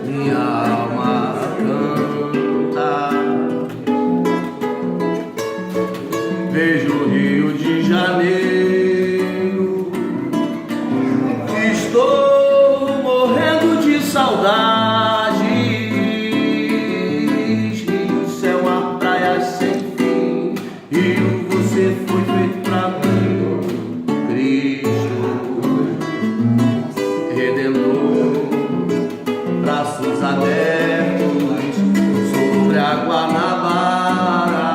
Minha alma canta, vejo o Rio de Janeiro, estou morrendo de saudade. Rio, céu, mar, praias sem fim. Rio, você foi feito pra mim, Cristo Redentor, braços abertos sobre a Guanabara.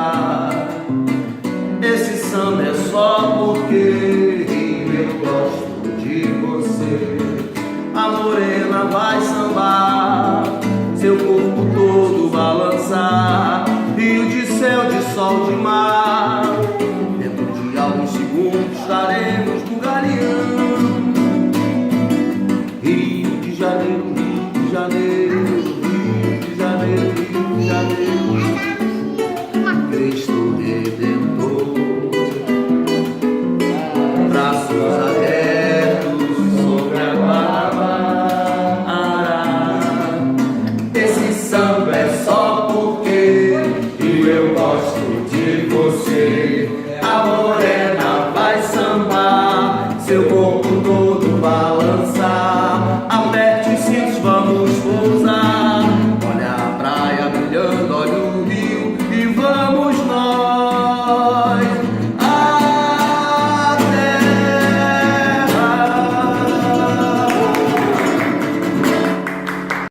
Esse samba é só porque eu gosto de você. A morena vai sambar, seu corpo todo balançar. Rio de céu, de sol, de mar. Dentro de alguns segundos estaremos no Galeão.